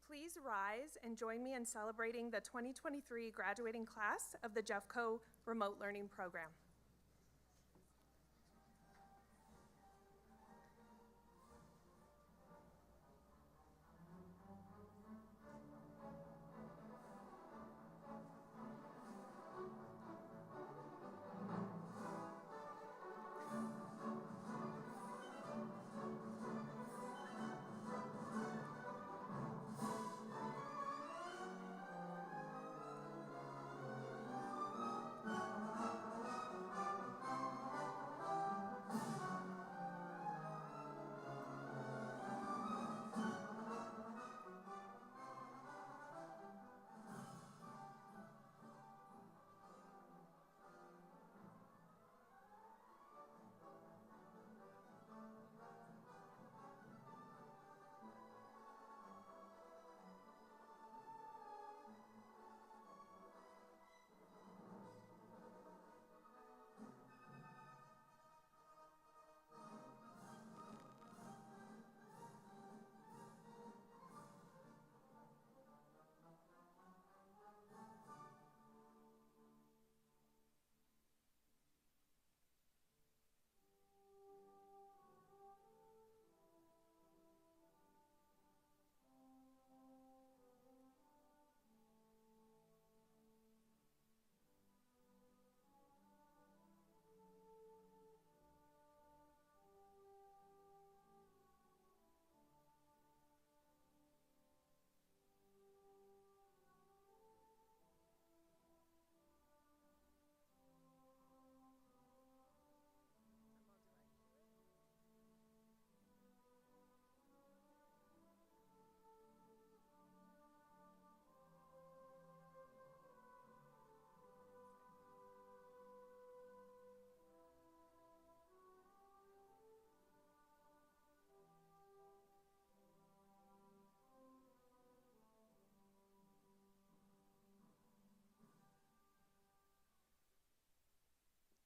Please rise and join me in celebrating the 2023 graduating class of the Jeffco Remote Learning Program.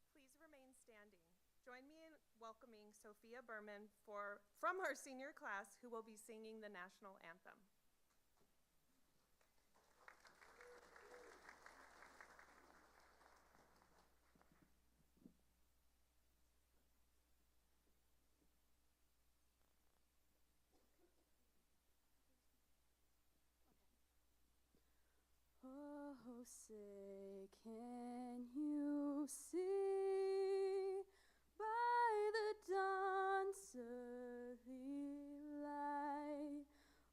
Please remain standing. Join me in welcoming Sophia Berman from her senior class, who will be singing the national anthem. Oh, say, can you see by the dawn's early light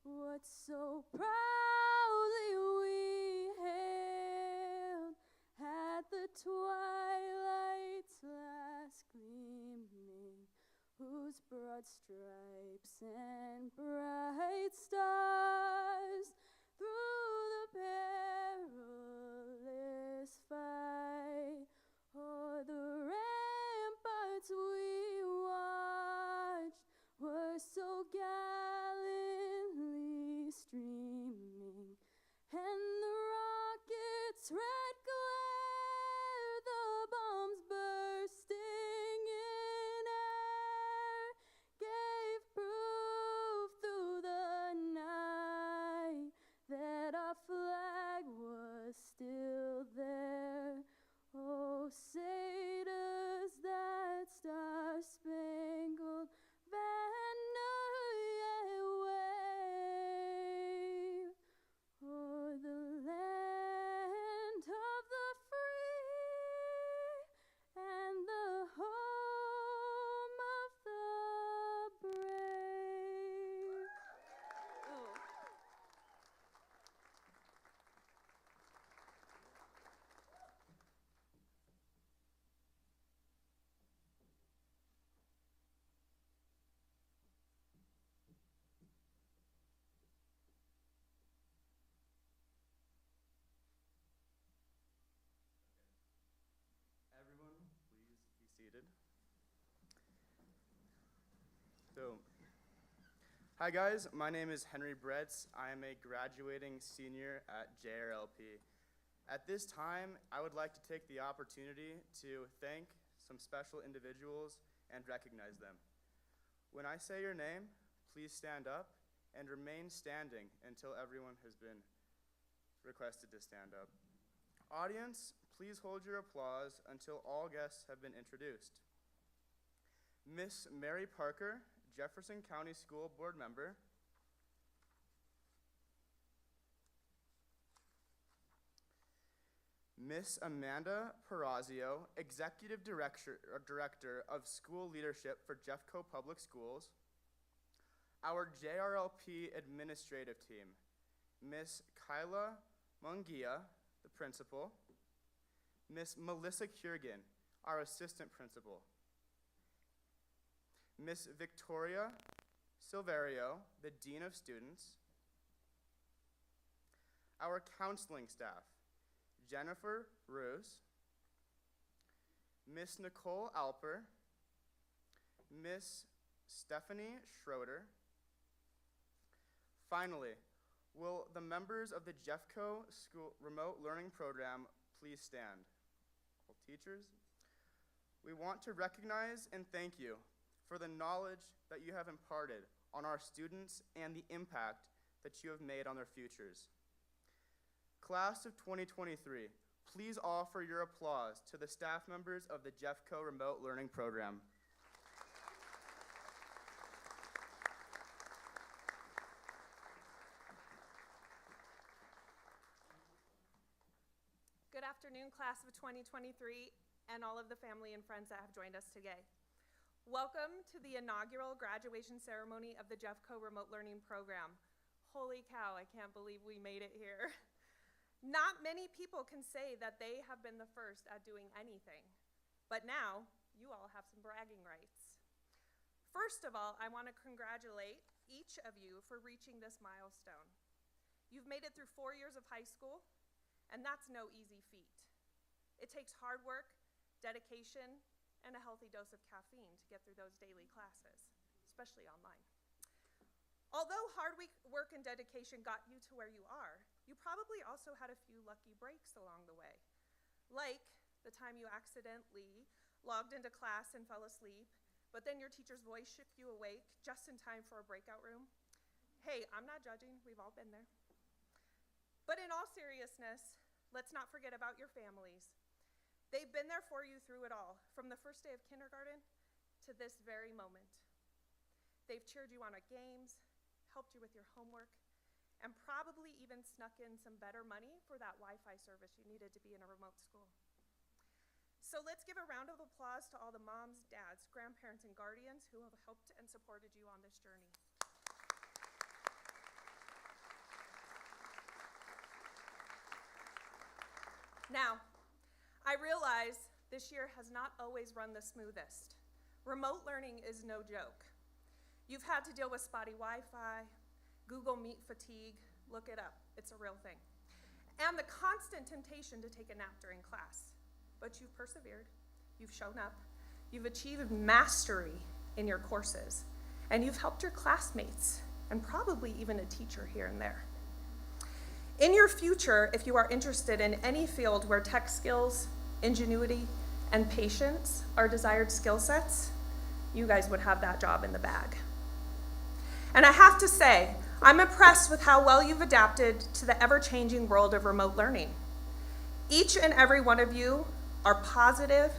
what so proudly we hailed at the twilight's last gleaming, whose broad stripes and bright stars through the perilous fight o'er the ramparts we watched were so gallantly streaming, and the rocket's red glare, the bombs bursting in air, gave proof through the night that our flag was still there. Oh, say does that star-spangled banner yet wave o'er the land of the free and the home of the brave. Ooh. Everyone, please be seated. So, hi guys, my name is Henry Bretz. I am a graduating senior at JRLP. At this time, I would like to take the opportunity to thank some special individuals and recognize them. When I say your name, please stand up and remain standing until everyone has been requested to stand up. Audience, please hold your applause until all guests have been introduced. Miss Mary Parker, Jefferson County School Board member. Miss Amanda Perazio, Executive Director of School Leadership for Jeffco Public Schools. Our JRLP administrative team, Miss Kyla Mungia, the principal. Miss Melissa Kurgan, our assistant principal. Miss Victoria Silverio, the Dean of Students. Our counseling staff, Jennifer Roos, Miss Nicole Alper, Miss Stephanie Schroeder. Finally, will the members of the Jeffco School Remote Learning Program please stand? All teachers, we want to recognize and thank you for the knowledge that you have imparted on our students and the impact that you have made on their futures. Class of 2023, please offer your applause to the staff members of the Jeffco Remote Learning Program. Good afternoon, class of 2023, and all of the family and friends that have joined us today. Welcome to the inaugural graduation ceremony of the Jeffco Remote Learning Program. Holy cow, I can't believe we made it here. Not many people can say that they have been the first at doing anything, but now you all have some bragging rights. First of all, I want to congratulate each of you for reaching this milestone. You've made it through 4 years of high school, and that's no easy feat. It takes hard work, dedication, and a healthy dose of caffeine to get through those daily classes, especially online. Although hard work and dedication got you to where you are, you probably also had a few lucky breaks along the way, like the time you accidentally logged into class and fell asleep, but then your teacher's voice shook you awake just in time for a breakout room. Hey, I'm not judging, we've all been there. But in all seriousness, let's not forget about your families. They've been there for you through it all, from the first day of kindergarten to this very moment. They've cheered you on at games, helped you with your homework, and probably even snuck in some better money for that Wi-Fi service you needed to be in a remote school. So let's give a round of applause to all the moms, dads, grandparents, and guardians who have helped and supported you on this journey. Now, I realize this year has not always run the smoothest. Remote learning is no joke. You've had to deal with spotty Wi-Fi, Google Meet fatigue, look it up, it's a real thing. And the constant temptation to take a nap during class. But you've persevered, you've shown up, you've achieved mastery in your courses, and you've helped your classmates, and probably even a teacher here and there. In your future, if you are interested in any field where tech skills, ingenuity, and patience are desired skill sets, you guys would have that job in the bag. And I have to say, I'm impressed with how well you've adapted to the ever-changing world of remote learning. Each and every one of you are positive,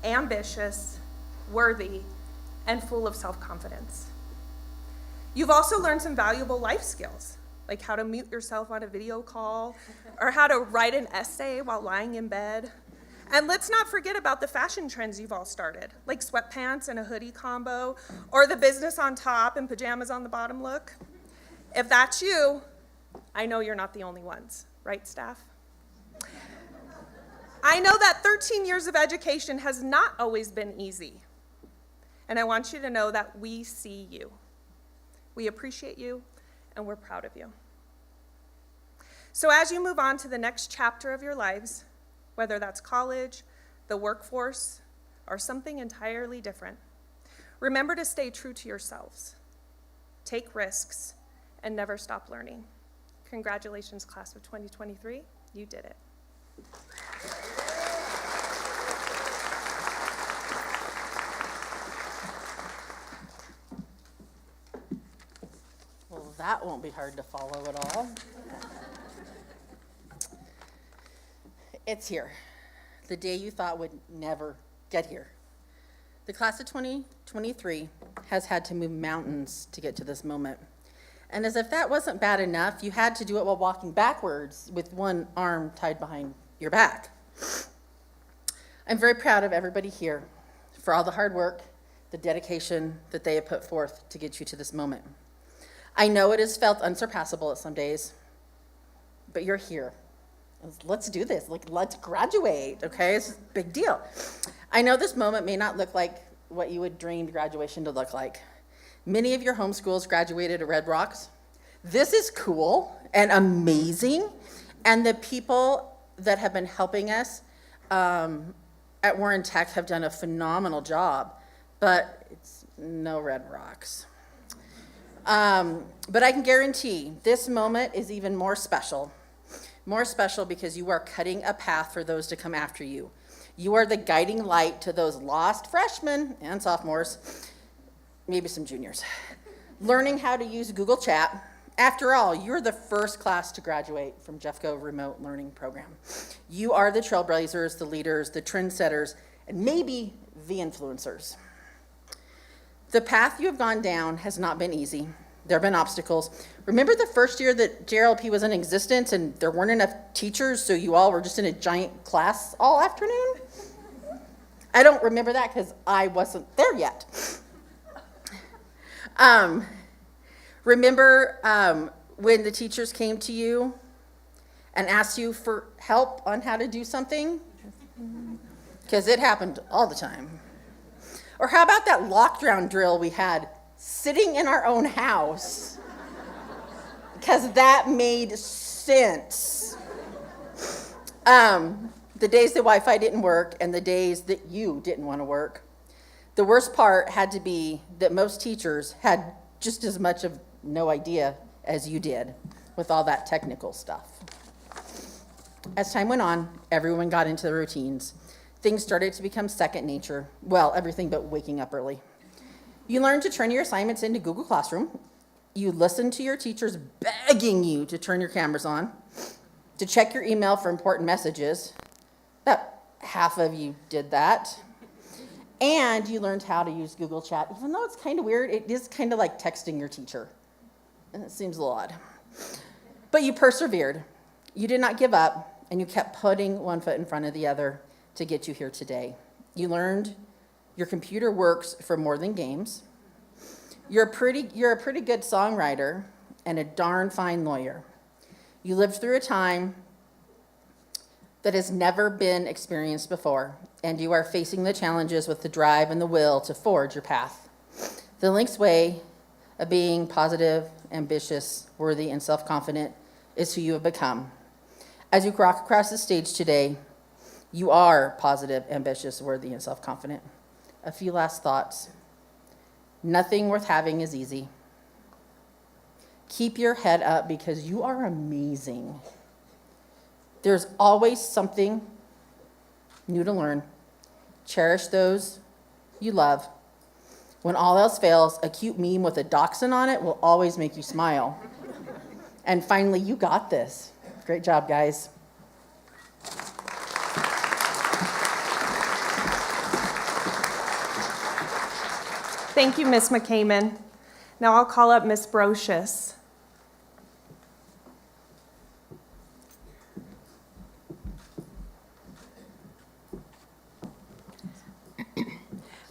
ambitious, worthy, and full of self-confidence. You've also learned some valuable life skills, like how to mute yourself on a video call, or how to write an essay while lying in bed. And let's not forget about the fashion trends you've all started, like sweatpants and a hoodie combo, or the business on top and pajamas on the bottom look. If that's you, I know you're not the only ones, right, staff? I know that 13 years of education has not always been easy, and I want you to know that we see you. We appreciate you, and we're proud of you. So as you move on to the next chapter of your lives, whether that's college, the workforce, or something entirely different, remember to stay true to yourselves, take risks, and never stop learning. Congratulations, class of 2023, you did it. Well, That won't be hard to follow at all. It's here. The day you thought would never get here. The class of 2023 has had to move mountains to get to this moment. And as if that wasn't bad enough, you had to do it while walking backwards with one arm tied behind your back. I'm very proud of everybody here for all the hard work, the dedication that they have put forth to get you to this moment. I know it has felt unsurpassable at some days, but you're here. Let's do this. Let's graduate, okay? It's a big deal. I know this moment may not look like what you would dreamed graduation to look like. Many of your homeschools graduated at Red Rocks. This is cool and amazing, and the people that have been helping us at Warren Tech have done a phenomenal job, but it's no Red Rocks. But I can guarantee this moment is even more special because you are cutting a path for those to come after you. You are the guiding light to those lost freshmen and sophomores, maybe some juniors, learning how to use Google Chat. After all, you're the first class to graduate from Jeffco Remote Learning Program. You are the trailblazers, the leaders, the trendsetters, and maybe the influencers. The path you have gone down has not been easy. There have been obstacles. Remember the first year that JRLP was in existence and there weren't enough teachers, so you all were just in a giant class all afternoon? I don't remember that because I wasn't there yet. Remember when the teachers came to you and asked you for help on how to do something? Because it happened all the time. Or how about that lockdown drill we had sitting in our own house? Because that made sense. The days that Wi-Fi didn't work and the days that you didn't want to work. The worst part had to be that most teachers had just as much of no idea as you did with all that technical stuff. As time went on, everyone got into the routines. Things started to become second nature. Well, everything but waking up early. You learned to turn your assignments into Google Classroom. You listened to your teachers begging you to turn your cameras on, to check your email for important messages. About half of you did that. And you learned how to use Google Chat. Even though it's kind of weird, it is kind of like texting your teacher. And it seems a little odd. But you persevered. You did not give up, and you kept putting one foot in front of the other to get you here today. You learned your computer works for more than games. You're a pretty good songwriter and a darn fine lawyer. You lived through a time that has never been experienced before, and you are facing the challenges with the drive and the will to forge your path. The Lynx way of being positive, ambitious, worthy, and self-confident is who you have become. As you walk across the stage today, you are positive, ambitious, worthy, and self-confident. A few last thoughts. Nothing worth having is easy. Keep your head up because you are amazing. There's always something new to learn. Cherish those you love. When all else fails, a cute meme with a dachshund on it will always make you smile. And finally, you got this. Great job, guys. Thank you, Ms. McCaman. Now I'll call up Ms. Brocious.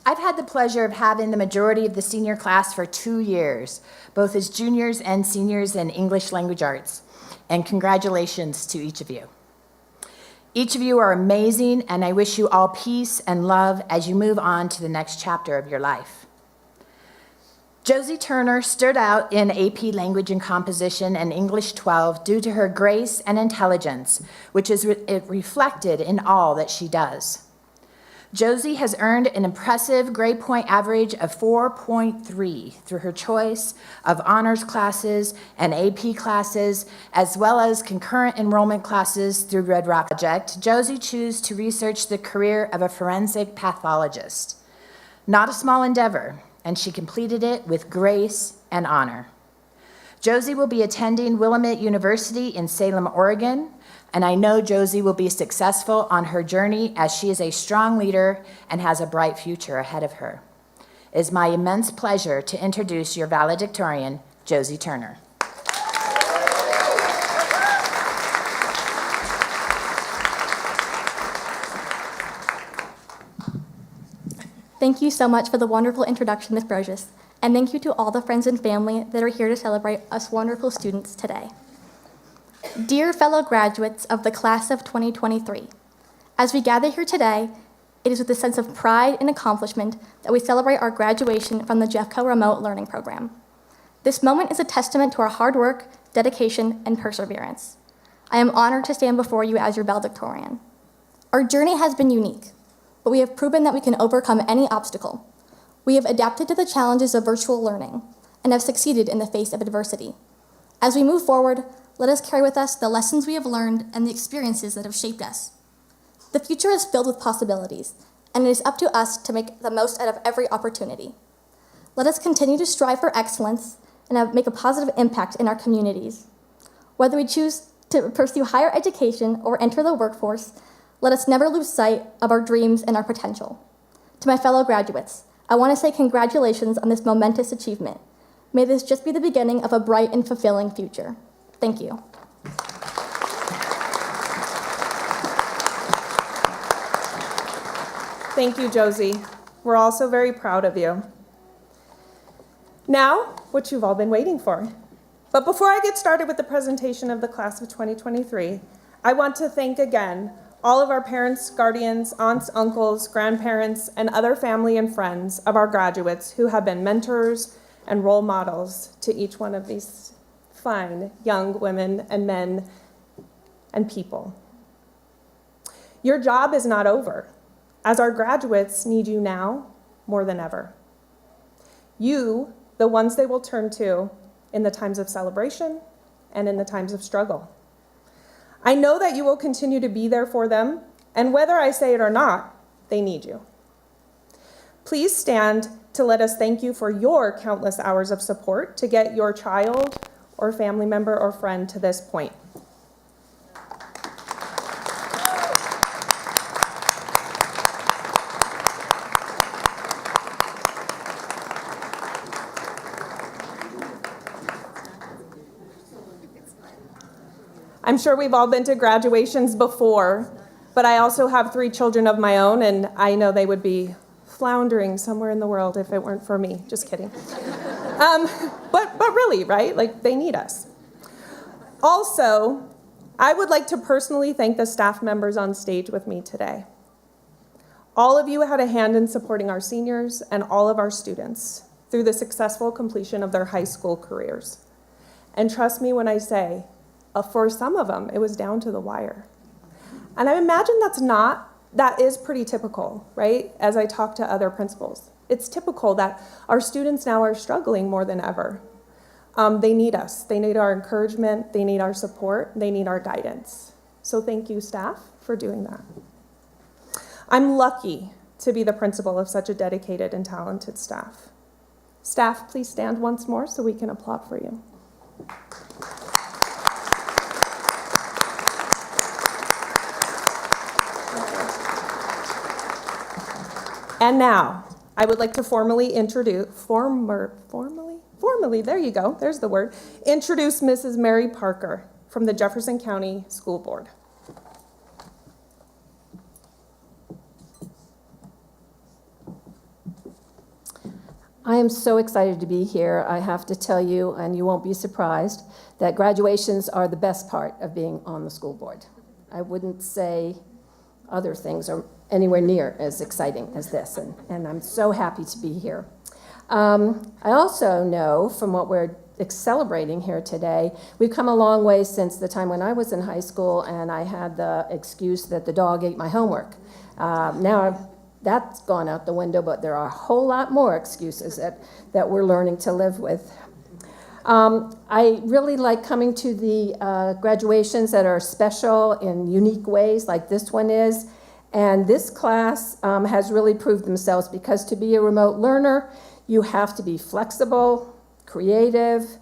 I've had the pleasure of having the majority of the senior class for 2 years, both as juniors and seniors in English language arts. And congratulations to each of you. Each of you are amazing, and I wish you all peace and love as you move on to the next chapter of your life. Josie Turner stood out in AP Language and Composition and English 12 due to her grace and intelligence, which is reflected in all that she does. Josie has earned an impressive grade point average of 4.3 through her choice of honors classes and AP classes, as well as concurrent enrollment classes through Red Rock Project. Josie chose to research the career of a forensic pathologist. Not a small endeavor, and she completed it with grace and honor. Josie will be attending Willamette University in Salem, Oregon, and I know Josie will be successful on her journey as she is a strong leader and has a bright future ahead of her. It is my immense pleasure to introduce your valedictorian, Josie Turner. Thank you so much for the wonderful introduction, Ms. Brosius, and thank you to all the friends and family that are here to celebrate us wonderful students today. Dear fellow graduates of the class of 2023, as we gather here today, it is with a sense of pride and accomplishment that we celebrate our graduation from the Jeffco Remote Learning Program. This moment is a testament to our hard work, dedication, and perseverance. I am honored to stand before you as your valedictorian. Our journey has been unique, but we have proven that we can overcome any obstacle. We have adapted to the challenges of virtual learning and have succeeded in the face of adversity. As we move forward, let us carry with us the lessons we have learned and the experiences that have shaped us. The future is filled with possibilities, and it is up to us to make the most out of every opportunity. Let us continue to strive for excellence and make a positive impact in our communities. Whether we choose to pursue higher education or enter the workforce, let us never lose sight of our dreams and our potential. To my fellow graduates, I want to say congratulations on this momentous achievement. May this just be the beginning of a bright and fulfilling future. Thank you. Thank you, Josie. We're also very proud of you. Now, what you've all been waiting for. But before I get started with the presentation of the class of 2023, I want to thank again all of our parents, guardians, aunts, uncles, grandparents, and other family and friends of our graduates who have been mentors and role models to each one of these fine young women and men and people. Your job is not over, as our graduates need you now more than ever. You, the ones they will turn to in the times of celebration and in the times of struggle. I know that you will continue to be there for them, and whether I say it or not, they need you. Please stand to let us thank you for your countless hours of support to get your child or family member or friend to this point. I'm sure we've all been to graduations before, but I also have 3 children of my own, and I know they would be floundering somewhere in the world if it weren't for me. Just kidding. But really, right? Like, they need us. Also, I would like to personally thank the staff members on stage with me today. All of you had a hand in supporting our seniors and all of our students through the successful completion of their high school careers. And trust me when I say, for some of them, it was down to the wire. And I imagine that is pretty typical, right? As I talk to other principals. It's typical that our students now are struggling more than ever. They need us. They need our encouragement. They need our support. They need our guidance. So thank you, staff, for doing that. I'm lucky to be the principal of such a dedicated and talented staff. Staff, please stand once more so we can applaud for you. And now, I would like to formally introduce, there you go, there's the word, introduce Mrs. Mary Parker from the Jefferson County School Board. I am so excited to be here. I have to tell you, and you won't be surprised, that graduations are the best part of being on the school board. I wouldn't say other things are anywhere near as exciting as this, and I'm so happy to be here. I also know from what we're celebrating here today, we've come a long way since the time when I was in high school and I had the excuse that the dog ate my homework. That's gone out the window, but there are a whole lot more excuses that we're learning to live with. I really like coming to the graduations that are special in unique ways like this one is. And this class has really proved themselves because to be a remote learner, you have to be flexible, creative,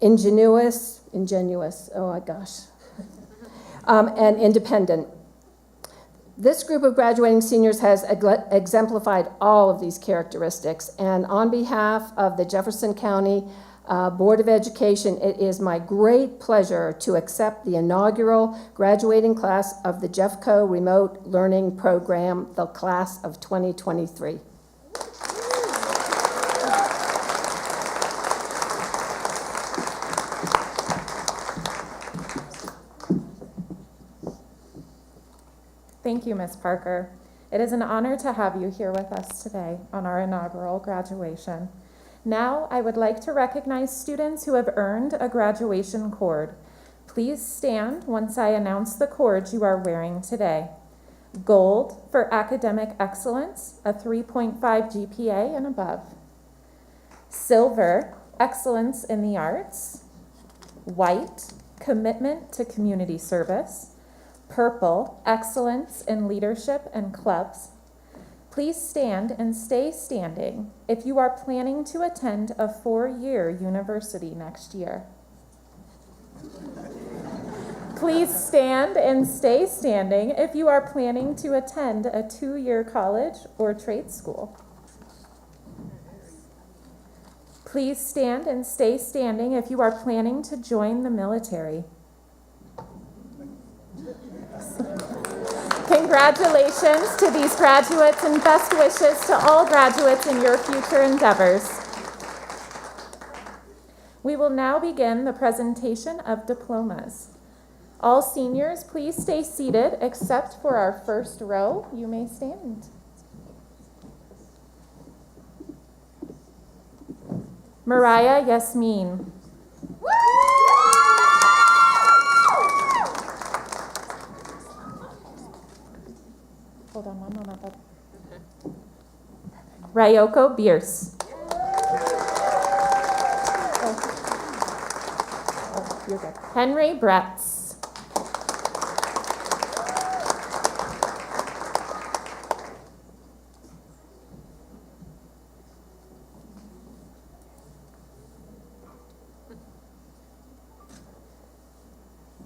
ingenuous, oh my gosh, and independent. This group of graduating seniors has exemplified all of these characteristics, and on behalf of the Jefferson County Board of Education, it is my great pleasure to accept the inaugural graduating class of the Jeffco Remote Learning Program, the class of 2023. Thank you, Ms. Parker. It is an honor to have you here with us today on our inaugural graduation. Now, I would like to recognize students who have earned a graduation cord. Please stand once I announce the cords you are wearing today. Gold for academic excellence, a 3.5 GPA and above. Silver, excellence in the arts. White, commitment to community service. Purple, excellence in leadership and clubs. Please stand and stay standing if you are planning to attend a 4-year university next year. Please stand and stay standing if you are planning to attend a 2-year college or trade school. Please stand and stay standing if you are planning to join the military. Congratulations to these graduates and best wishes to all graduates in your future endeavors. We will now begin the presentation of diplomas. All seniors, please stay seated except for our first row. You may stand. Mariah Yasmin. Hold on one moment. Ryoko Bierce. Oh, you're good. Henry Bretz.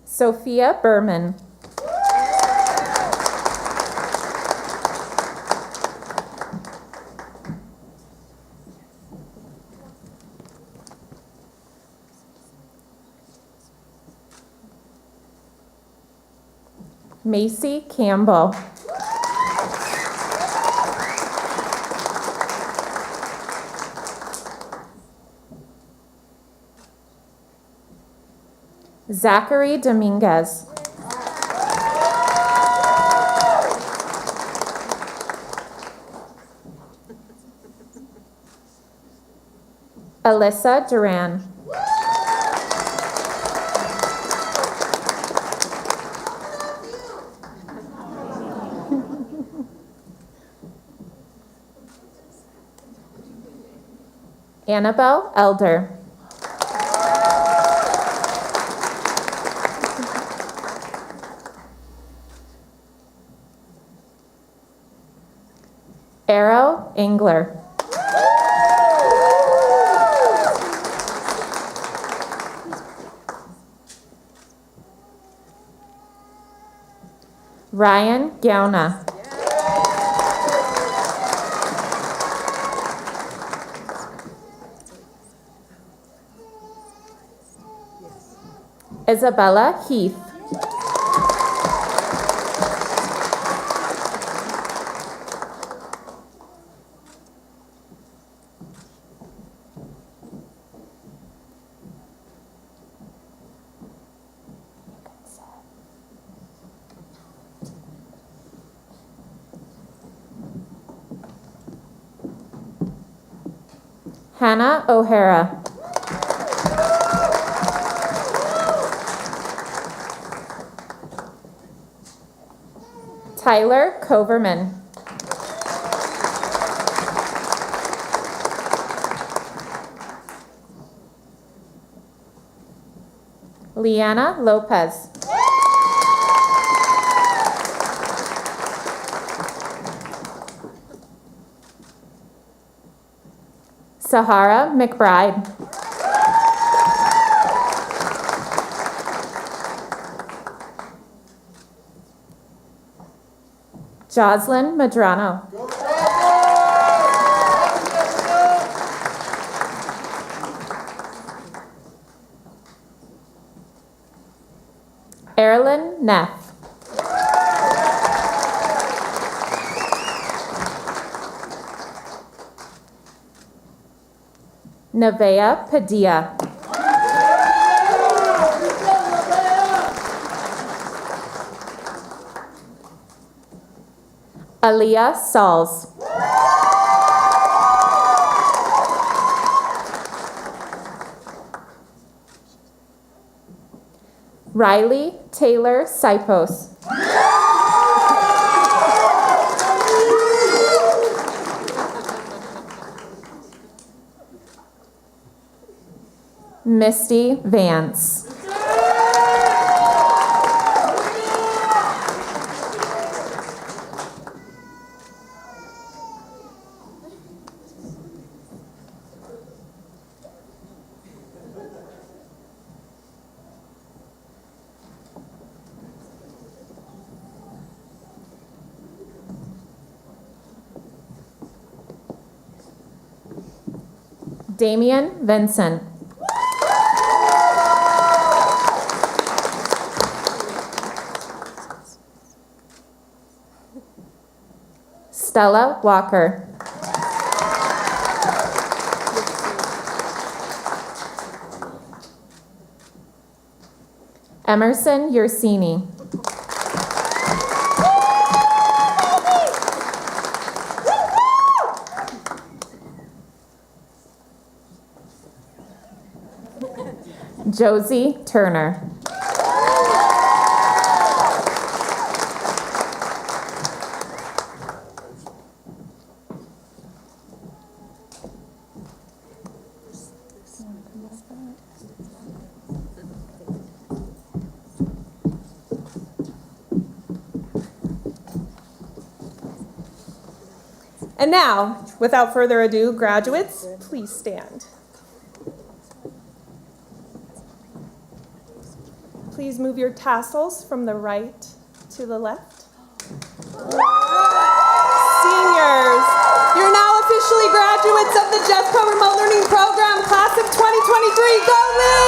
Sophia Berman. Macy Campbell. Zachary Dominguez. Alyssa Duran. Annabelle Elder. Arrow Engler. Ryan Gauna. Isabella Heath. Hannah O'Hara. Tyler Coverman. Liana Lopez. Sahara McBride. Jocelyn Madrano. Erilyn Neff. Nevaeh Padilla. Aaliyah Sauls. Riley Taylor Sipos. Misty Vance. Damian Vincent. Stella Walker. Emerson Yersini. Josie Turner. And now, without further ado, graduates, please stand. Please move your tassels from the right to the left. Seniors, you're now officially graduates of the Jeffco Remote Learning Program, class of 2023. Go Liz!